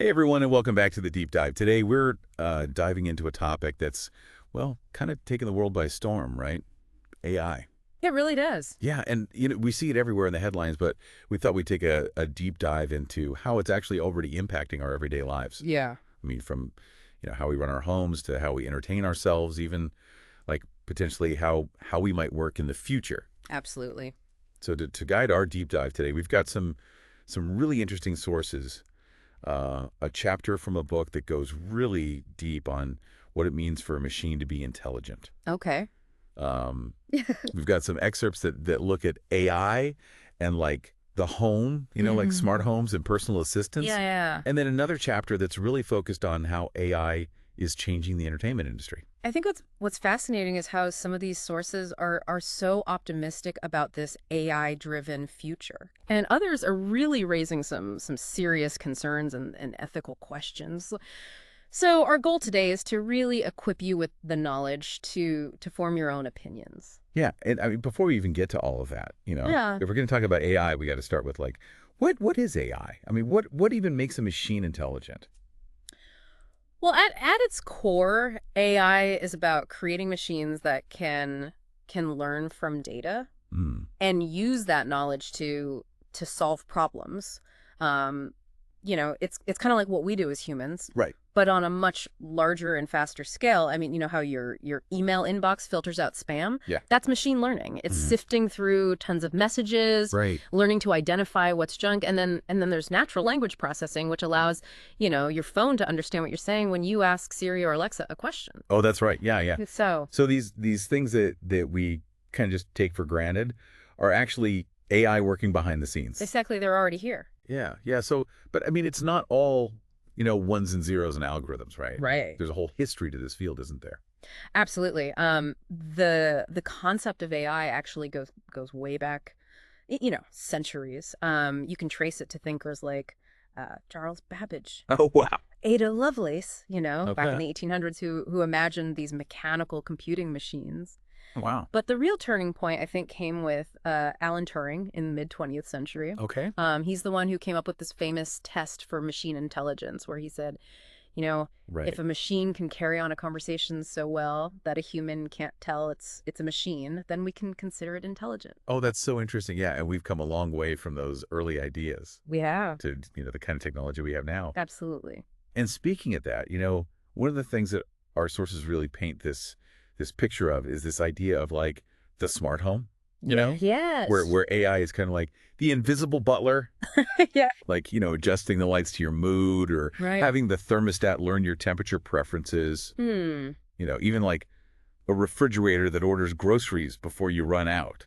Hey everyone, and welcome back to the Deep Dive. Today we're diving into a topic that's, well, kind of taking the world by storm, right? AI. It really does. Yeah, and we see it everywhere in the headlines, but we thought we'd take a deep dive into how it's actually already impacting our everyday lives. Yeah. I mean, from how we run our homes to how we entertain ourselves, even like potentially how we might work in the future. Absolutely. So to guide our deep dive today, we've got some really interesting sources. A chapter from a book that goes really deep on what it means for a machine to be intelligent. Okay. We've got some excerpts that look at AI and like the home, like smart homes and personal assistants. Yeah. And then another chapter that's really focused on how AI is changing the entertainment industry. I think what's fascinating is how some of these sources are so optimistic about this AI-driven future. And others are really raising some serious concerns and ethical questions. So our goal today is to really equip you with the knowledge to form your own opinions. Yeah, and I mean, before we even get to all of that, Yeah. if we're going to talk about AI, we got to start with like, what is AI? I mean, what even makes a machine intelligent? Well, at its core, AI is about creating machines that can learn from data Mm, and use that knowledge to solve problems. It's kind of like what we do as humans, right. but on a much larger and faster scale. I mean, you know how your email inbox filters out spam? Yeah. That's machine learning. It's sifting through tons of messages, Right. learning to identify what's junk, and then there's natural language processing, which allows, your phone to understand what you're saying when you ask Siri or Alexa a question. Oh, that's right. Yeah. So, So these things that we kind of just take for granted are actually AI working behind the scenes. exactly, they're already here. Yeah. So, but I mean, it's not all, ones and zeros and algorithms, right? Right. There's a whole history to this field, isn't there? Absolutely. The concept of AI actually goes way back, centuries. You can trace it to thinkers like Charles Babbage, Oh, wow. Ada Lovelace, back in Okay. the 1800s, who imagined these mechanical computing machines. Wow. But the real turning point, I think, came with Alan Turing in the mid-20th century. Okay. He's the one who came up with this famous test for machine intelligence, where he said, Right. if a machine can carry on a conversation so well that a human can't tell it's a machine, then we can consider it intelligent. Oh, that's so interesting. Yeah. And we've come a long way from those early ideas We have. to, the kind of technology we have now. Absolutely. And speaking of that, one of the things that our sources really paint this picture of is this idea of like the smart home, Yes. where AI is kind of like the invisible butler, Yeah. like, adjusting the lights to your mood or Right. having the thermostat learn your temperature preferences, even like a refrigerator that orders groceries before you run out.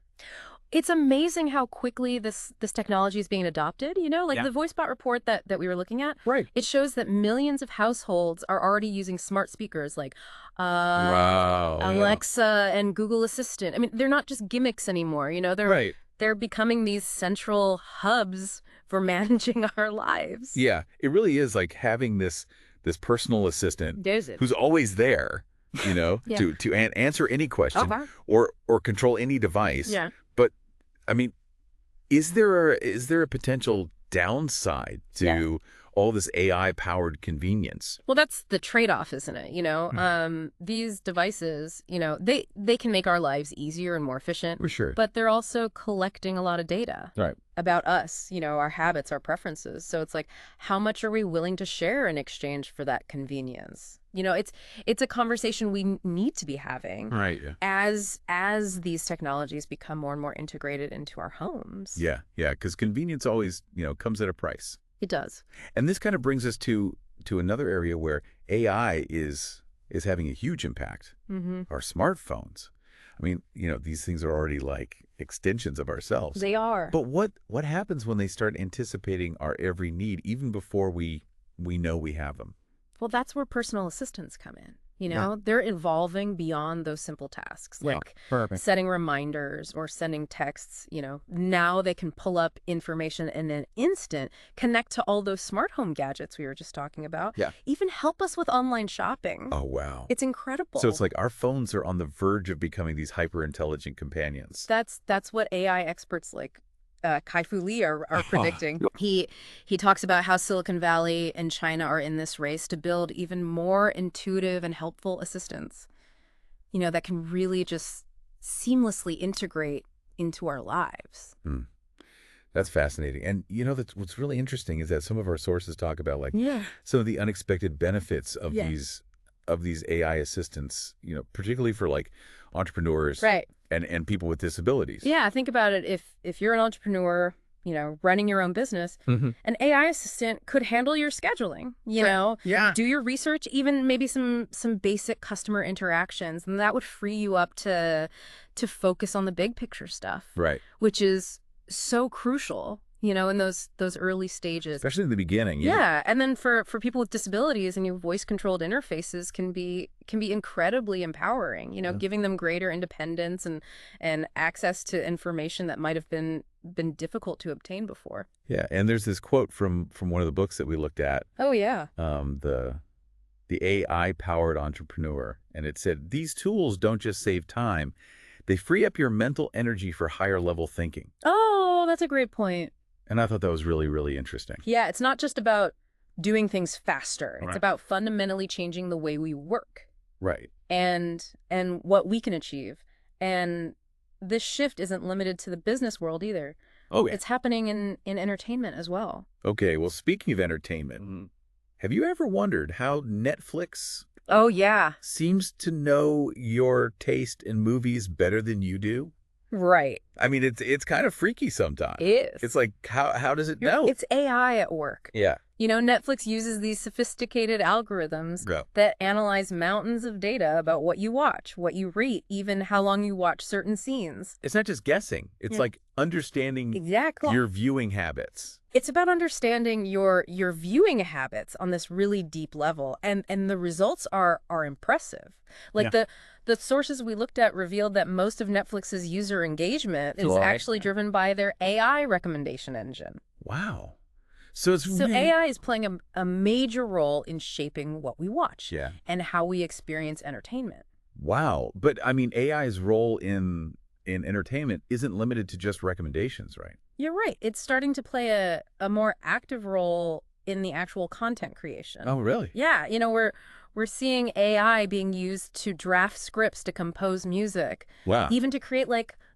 It's amazing how quickly this technology is being adopted, like Yeah. the Voicebot report that we were looking at. Right. It shows that millions of households are already using smart speakers like Wow. Alexa and Google Assistant. I mean, they're not just gimmicks anymore, Right. they're becoming these central hubs for managing our lives. Yeah. It really is like having this personal assistant There's it. who's always there, Yeah. to answer any question Okay. or control any device. Yeah. But I mean, is there a potential downside to all this AI powered convenience? Well, that's the trade-off, isn't it? These devices, they can make our lives easier and more efficient, For sure. but they're also collecting a lot of data Right. about us, our habits, our preferences. So it's like, how much are we willing to share in exchange for that convenience? It's a conversation we need to be having Right. Yeah. as these technologies become more and more integrated into our homes. Yeah. Because convenience always, comes at a price. It does. And this kind of brings us to another area where AI is having a huge impact. Mm-hmm. Our smartphones. I mean, these things are already like extensions of ourselves. They are. But what happens when they start anticipating our every need even before we know we have them? Well, that's where personal assistants come in. Yeah. They're evolving beyond those simple tasks, Yeah, like perfect. setting reminders or sending texts. Now they can pull up information in an instant, connect to all those smart home gadgets we were just talking about, Yeah. even help us with online shopping. Oh, wow. It's incredible. So it's like our phones are on the verge of becoming these hyper-intelligent companions. That's what AI experts like Kai-Fu Lee are predicting. He talks about how Silicon Valley and China are in this race to build even more intuitive and helpful assistants, that can really just seamlessly integrate into our lives. That's fascinating. And that's what's really interesting is that some of our sources talk about Yeah. some of the unexpected benefits of these AI assistants, particularly for entrepreneurs Right. and people with disabilities. Yeah, think about it. If you're an entrepreneur, running your own business, an AI assistant could handle your scheduling, Yeah. do your research, even maybe some basic customer interactions, and that would free you up to focus on the big picture stuff. Right. Which is so crucial, in those early stages. Especially in the beginning. Yeah, and then for people with disabilities, and your voice-controlled interfaces can be incredibly empowering, giving them greater independence and access to information that might have been difficult to obtain before. Yeah, and there's this quote from one of the books that we looked at. Oh, yeah. The AI-powered entrepreneur, and it said, "These tools don't just save time, they free up your mental energy for higher level thinking." Oh, that's a great point. And I thought that was really, really interesting. Yeah, it's not just about doing things faster. Right. It's about fundamentally changing the way we work. Right. And what we can achieve. And this shift isn't limited to the business world either. Oh, yeah. It's happening in entertainment as well. Okay, well, speaking of entertainment, have you ever wondered how Netflix Oh, yeah. seems to know your taste in movies better than you do? Right. I mean, it's kind of freaky sometimes. It is. It's like, how does it know? It's AI at work. Yeah. Netflix uses these sophisticated algorithms Yeah. that analyze mountains of data about what you watch, what you rate, even how long you watch certain scenes. It's not just guessing. It's like understanding Exactly. your viewing habits. It's about understanding your viewing habits on this really deep level, and the results are impressive. Like the sources we looked at revealed that most of Netflix's user engagement is actually driven by their AI recommendation engine. Wow. So AI is playing a major role in shaping what we watch and how we experience entertainment. Wow. But I mean, AI's role in entertainment isn't limited to just recommendations, right? You're right. It's starting to play a more active role in the actual content creation. Oh, really? Yeah. We're seeing AI being used to draft scripts, to compose music. Wow. Even to create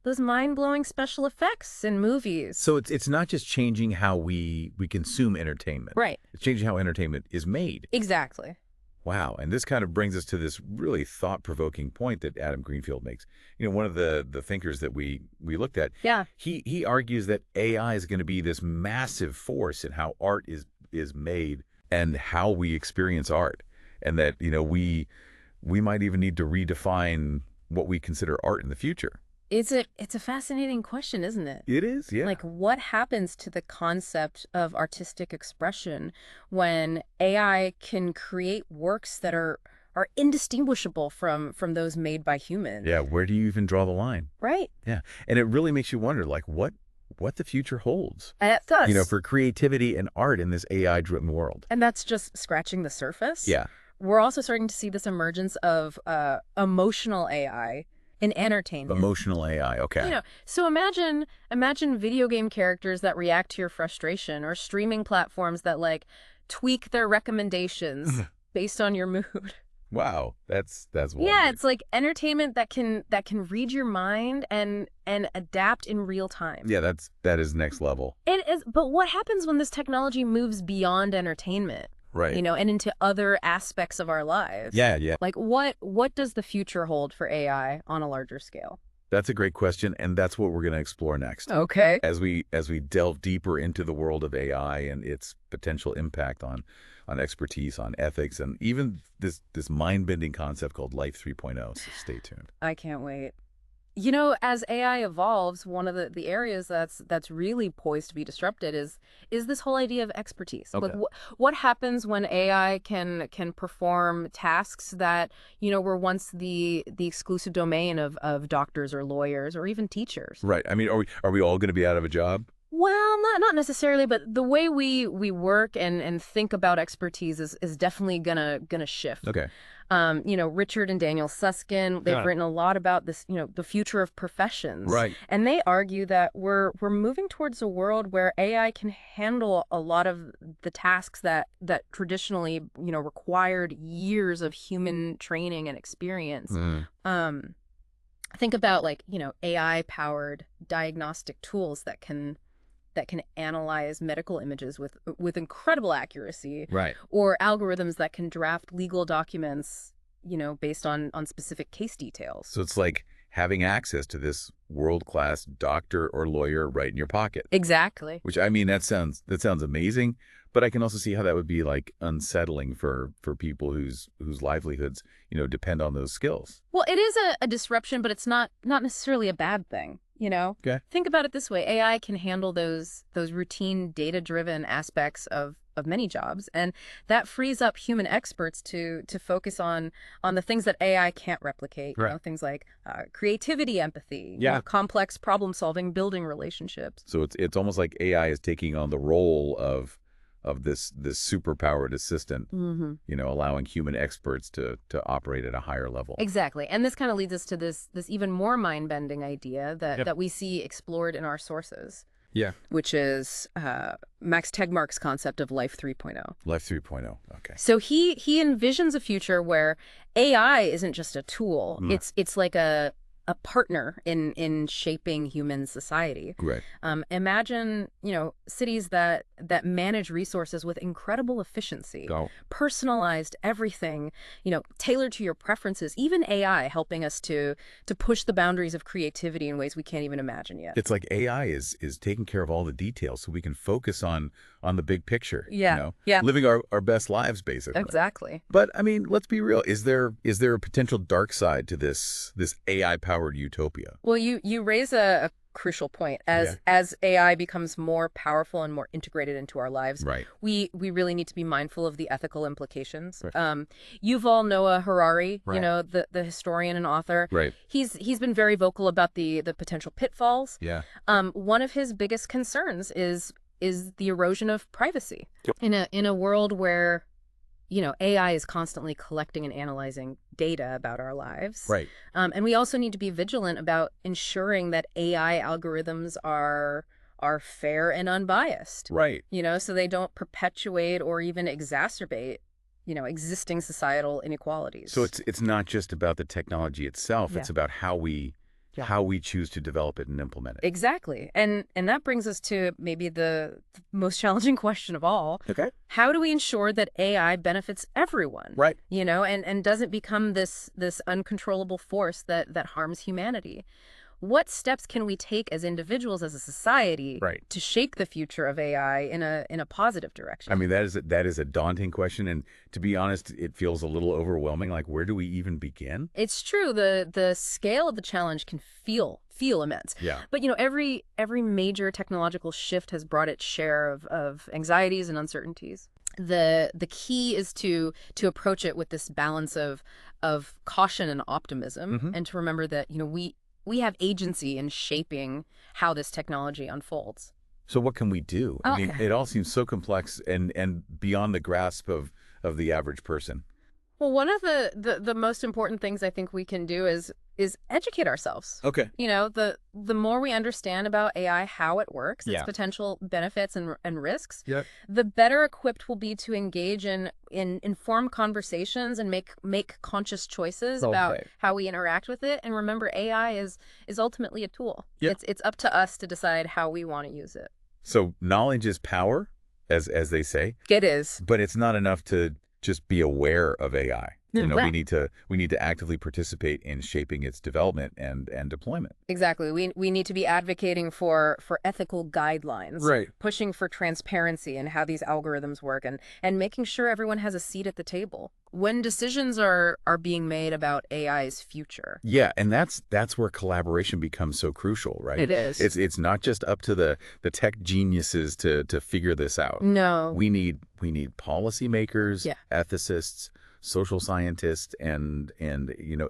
those mind-blowing special effects in movies. So it's not just changing how we consume entertainment. Right. It's changing how entertainment is made. Exactly. Wow. And this kind of brings us to this really thought-provoking point that Adam Greenfield makes. One of the thinkers that we looked at, he argues that AI is going to be this massive force in how art is made and how we experience art. And that, we might even need to redefine what we consider art in the future. It's a fascinating question, isn't it? It is, yeah. What happens to the concept of artistic expression when AI can create works that are indistinguishable from those made by humans? Yeah, where do you even draw the line? Right. Yeah, and it really makes you wonder, what the future holds. It does. For creativity and art in this AI-driven world. And that's just scratching the surface. Yeah. We're also starting to see this emergence of emotional AI in entertainment. Emotional AI, okay. So imagine video game characters that react to your frustration, or streaming platforms that tweak their recommendations based on your mood. Wow, that's wonderful. Yeah, it's like entertainment that can read your mind and adapt in real time. Yeah, that is next level. It is, but what happens when this technology moves beyond entertainment? Right. And into other aspects of our lives. Yeah, yeah. What does the future hold for AI on a larger scale? That's a great question, and that's what we're going to explore next. Okay. As we delve deeper into the world of AI and its potential impact on expertise, on ethics, and even this mind-bending concept called Life 3.0. So stay tuned. I can't wait. As AI evolves, one of the areas that's really poised to be disrupted is this whole idea of expertise. Okay. What happens when AI can perform tasks that, were once the exclusive domain of doctors or lawyers or even teachers? Right. I mean, are we all going to be out of a job? Well, not necessarily, but the way we work and think about expertise is definitely gonna shift. Okay. Richard and Daniel Susskind, they've Got it. written a lot about this, the future of professions. Right. And they argue that we're moving towards a world where AI can handle a lot of the tasks that traditionally, required years of human training and experience. Mm. Um, think about like, AI-powered diagnostic tools that can analyze medical images with incredible accuracy, Right. or algorithms that can draft legal documents, based on specific case details. So it's like having access to this world-class doctor or lawyer right in your pocket. Exactly. Which, I mean, that sounds amazing, but I can also see how that would be like unsettling for people whose livelihoods, depend on those skills. Well, it is a disruption, but it's not necessarily a bad thing. Okay. Think about it this way: AI can handle those routine, data-driven aspects of many jobs, and that frees up human experts to focus on the things that AI can't replicate. Right. Things like creativity, empathy, Yeah. complex problem-solving, building relationships. So it's almost like AI is taking on the role of this superpowered assistant, Mm-hmm. allowing human experts to operate at a higher level. Exactly. And this kind of leads us to this even more mind-bending idea Yep. that we see explored in our sources, Yeah. which is Max Tegmark's concept of Life 3.0. Life 3.0. Okay. So he envisions a future where AI isn't just a tool. It's like a partner in shaping human society. Right. Imagine, cities that manage resources with incredible efficiency, Oh. personalized everything, tailored to your preferences, even AI helping us to push the boundaries of creativity in ways we can't even imagine yet. It's like AI is taking care of all the details so we can focus on the big picture. Yeah. Yeah. Living our best lives, basically. Exactly. But I mean, let's be real. Is there a potential dark side to this AI-powered utopia? Well, you raise a crucial point. As AI becomes more powerful and more integrated into our lives, Right. we really need to be mindful of the ethical implications. Right. Yuval Noah Harari, Right. The historian and author, Right. he's been very vocal about the potential pitfalls. Yeah. One of his biggest concerns is the erosion of privacy. Yep. In a world where AI is constantly collecting and analyzing data about our lives. Right. And we also need to be vigilant about ensuring that AI algorithms are fair and unbiased. Right. So they don't perpetuate or even exacerbate, existing societal inequalities. So it's not just about the technology itself. Yeah. It's about how we choose to develop it and implement it. Exactly. And that brings us to maybe the most challenging question of all. Okay. How do we ensure that AI benefits everyone? Right. And doesn't become this uncontrollable force that harms humanity? What steps can we take as individuals, as a society, Right. to shape the future of AI in a positive direction? I mean, that is a daunting question, and to be honest, it feels a little overwhelming. Like, where do we even begin? It's true. The scale of the challenge can feel immense. Yeah. But every major technological shift has brought its share of anxieties and uncertainties. The key is to approach it with this balance of caution and optimism, and to remember that we have agency in shaping how this technology unfolds. So what can we do? I mean, Okay. it all seems so complex and beyond the grasp of the average person. Well, one of the most important things I think we can do is educate ourselves. Okay. The more we understand about AI, how it works, its Yeah. potential benefits and risks, Yep. the better equipped we'll be to engage in informed conversations and make conscious choices about Okay. how we interact with it. And remember, AI is ultimately a tool. Yep. It's up to us to decide how we want to use it. So knowledge is power, as they say, It is. but it's not enough to just be aware of AI. Right. We need to actively participate in shaping its development and deployment. Exactly. We need to be advocating for ethical guidelines, Right. pushing for transparency in how these algorithms work, and making sure everyone has a seat at the table when decisions are being made about AI's future. Yeah, and that's where collaboration becomes so crucial, right? It is. It's not just up to the tech geniuses to figure this out. No. We need policymakers, Yeah. ethicists, social scientists and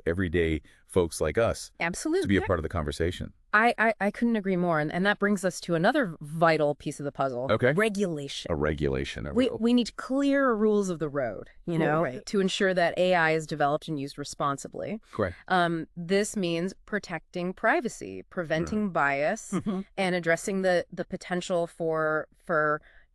everyday folks like us to be Absolutely. a part of the conversation. I couldn't agree more. And that brings us to another vital piece of the puzzle, Okay. regulation. A regulation. We need clear rules of the road, Cool. right, to ensure that AI is developed and used responsibly. Correct. This means protecting privacy, preventing bias, and addressing the potential for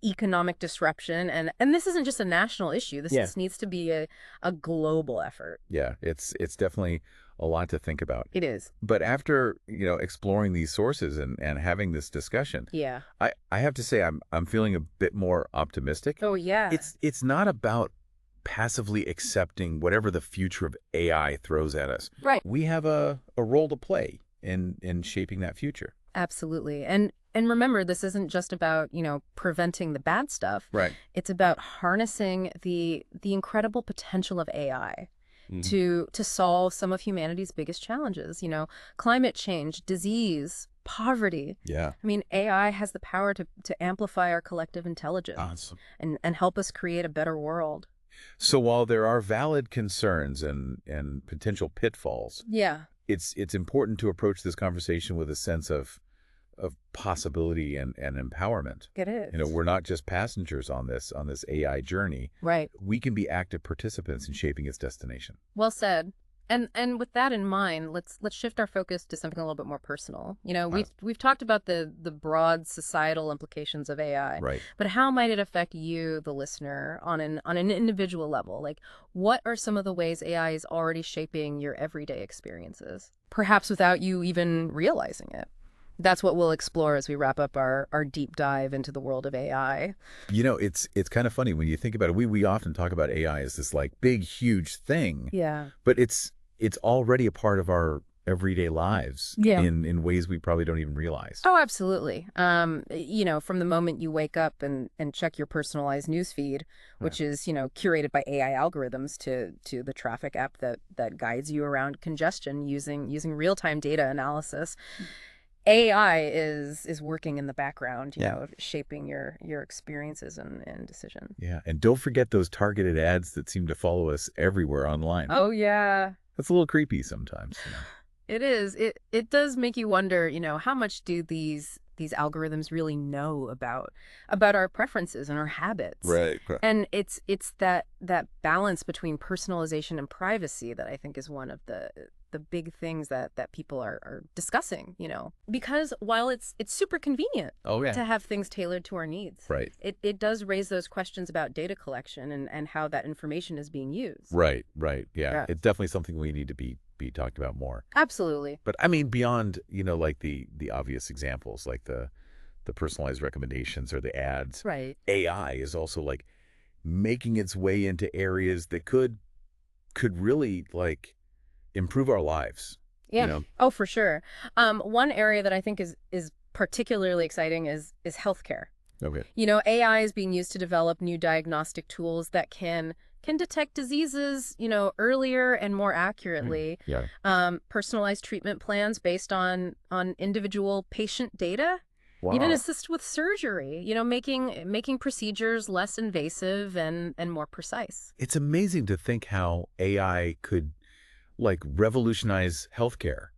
economic disruption. And this isn't just a national issue. This needs to be a global effort. Yeah, it's definitely a lot to think about. It is. But after, exploring these sources and having this discussion, Yeah. I have to say I'm feeling a bit more optimistic. Oh, yeah. It's not about passively accepting whatever the future of AI throws at us. Right. We have a role to play in shaping that future. Absolutely. And remember, this isn't just about, preventing the bad stuff. Right. It's about harnessing the incredible potential of AI to solve some of humanity's biggest challenges, climate change, disease, poverty. Yeah. I mean, AI has the power to amplify our collective intelligence Awesome. and help us create a better world. So while there are valid concerns and potential pitfalls, Yeah. it's important to approach this conversation with a sense of possibility and empowerment. It is. We're not just passengers on this AI journey. Right. We can be active participants in shaping its destination. Well said. And with that in mind, let's shift our focus to something a little bit more personal. We've talked about the broad societal implications of AI. Right. But how might it affect you, the listener, on an individual level? Like, what are some of the ways AI is already shaping your everyday experiences, perhaps without you even realizing it? That's what we'll explore as we wrap up our deep dive into the world of AI. It's kind of funny when you think about it. We often talk about AI as this like big, huge thing. Yeah. But it's already a part of our everyday lives in ways we probably don't even realize. Oh, absolutely. From the moment you wake up and check your personalized newsfeed, which is, curated by AI algorithms to the traffic app that guides you around congestion using real-time data analysis. AI is working in the background, shaping your experiences and decisions. Yeah. And don't forget those targeted ads that seem to follow us everywhere online. Oh, yeah. That's a little creepy sometimes. It is. It does make you wonder, how much do these algorithms really know about our preferences and our habits? Right. And it's that balance between personalization and privacy that I think is one of the big things that people are discussing, because while it's super convenient to have things tailored to our needs, Right. it does raise those questions about data collection and how that information is being used. Right. Yeah. Yeah. It's definitely something we need to be talked about more. Absolutely. But I mean, beyond, like the obvious examples, like the personalized recommendations or the ads, Right. AI is also like making its way into areas that could really like improve our lives. Yeah. Oh, for sure. One area that I think is particularly exciting is healthcare. Okay. AI is being used to develop new diagnostic tools that can detect diseases, earlier and more accurately. Yeah. Personalized treatment plans based on individual patient data. Wow. Even assist with surgery, making procedures less invasive and more precise. It's amazing to think how AI could like revolutionize healthcare.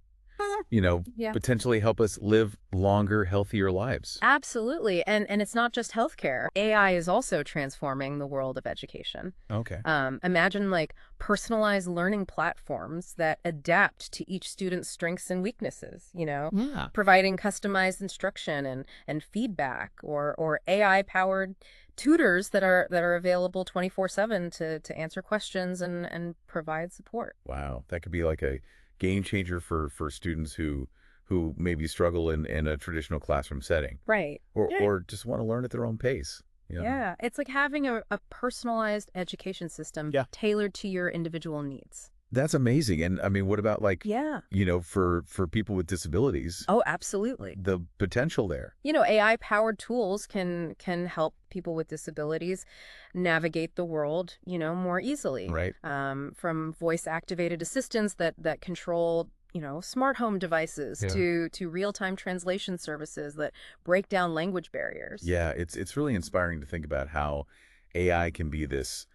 Yeah. Potentially help us live longer, healthier lives. Absolutely. And it's not just healthcare. AI is also transforming the world of education. Okay. Imagine like personalized learning platforms that adapt to each student's strengths and weaknesses, Yeah. providing customized instruction and feedback or AI-powered tutors that are available 24/7 to answer questions and provide support. Wow. That could be like a game changer for students who maybe struggle in a traditional classroom setting. Right. Or just want to learn at their own pace. Yeah. It's like having a personalized education system tailored to your individual needs. That's amazing. And I mean, what about like, Yeah. for people with disabilities, Oh, absolutely. the potential there? AI-powered tools can help people with disabilities navigate the world, more easily. Right. From voice-activated assistants that control, smart home devices to real-time translation services that break down language barriers. Yeah, it's really inspiring to think about how AI can be this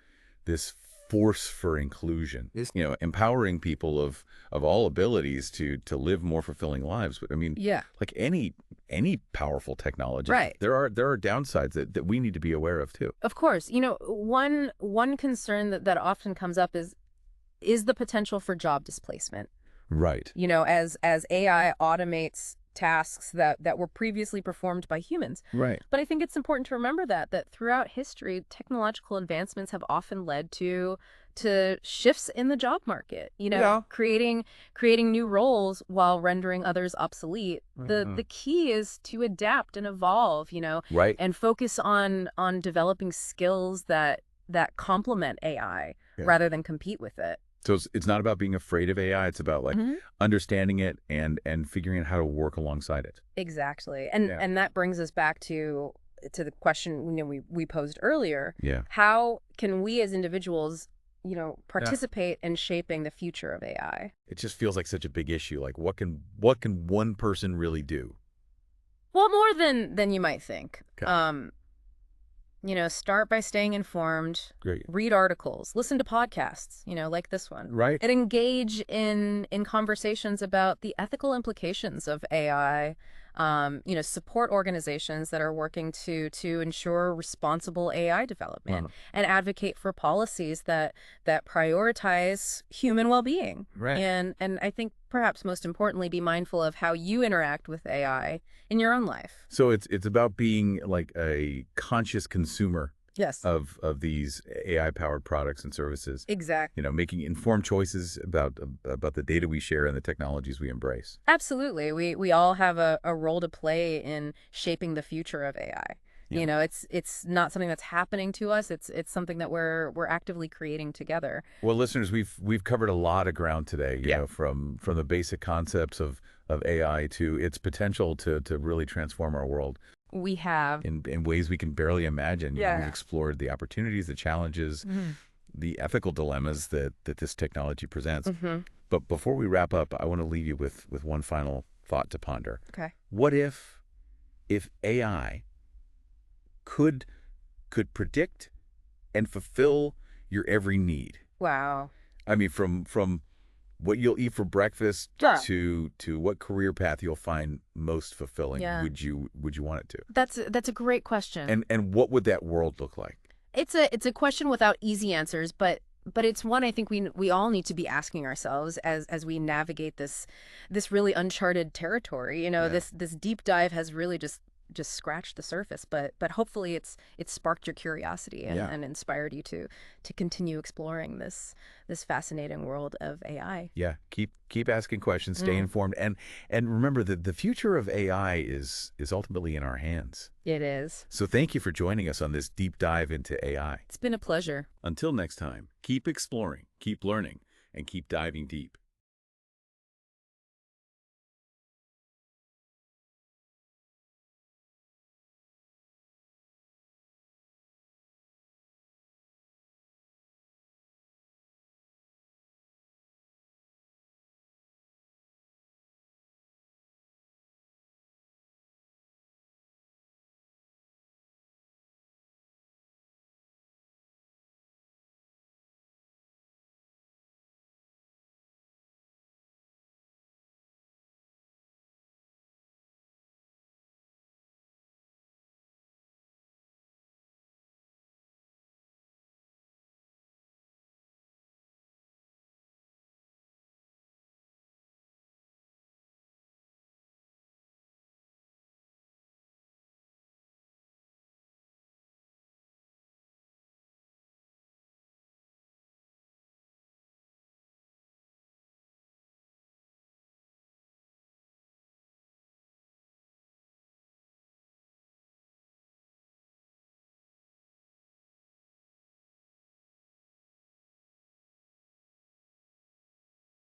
force for inclusion, empowering people of all abilities to live more fulfilling lives. But I mean, Yeah. like any powerful technology, Right. there are downsides that we need to be aware of too. Of course. One concern that often comes up is the potential for job displacement. Right. As AI automates tasks that were previously performed by humans. Right. But I think it's important to remember that throughout history, technological advancements have often led to shifts in the job market, Yeah. creating new roles while rendering others obsolete. The key is to adapt and evolve, Right. and focus on developing skills that complement AI Yeah. rather than compete with it. So it's not about being afraid of AI. It's about like understanding it and figuring out how to work alongside it. Exactly. And that brings us back to the question we posed earlier. Yeah. How can we as individuals, participate in shaping the future of AI? It just feels like such a big issue. Like what can one person really do? Well, more than you might think. Okay. Start by staying informed, Great. read articles, listen to podcasts, like this one. Right. And engage in conversations about the ethical implications of AI. Support organizations that are working to ensure responsible AI development and advocate for policies that prioritize human well-being. Right. And I think perhaps most importantly, be mindful of how you interact with AI in your own life. So it's about being like a conscious consumer Yes. of these AI-powered products and services. Exactly. Making informed choices about the data we share and the technologies we embrace. Absolutely. We all have a role to play in shaping the future of AI. Yeah. It's not something that's happening to us. It's something that we're actively creating together. Well, listeners, we've covered a lot of ground today, from the basic concepts of AI to its potential to really transform our world. We have. In ways we can barely imagine. Yeah. We've explored the opportunities, the challenges, the ethical dilemmas that this technology presents. But before we wrap up, I want to leave you with one final thought to ponder. Okay. What if AI could predict and fulfill your every need? Wow. I mean, from what you'll eat for breakfast to what career path you'll find most fulfilling. Yeah. Would you want it to? That's a great question. And what would that world look like? It's a question without easy answers, but it's one I think we all need to be asking ourselves as we navigate this really uncharted territory. This deep dive has really just scratched the surface, but hopefully it's sparked your curiosity and inspired you to continue exploring this fascinating world of AI. Yeah, keep asking questions, stay informed, and remember that the future of AI is ultimately in our hands. It is. So thank you for joining us on this deep dive into AI. It's been a pleasure. Until next time, keep exploring, keep learning, and keep diving deep.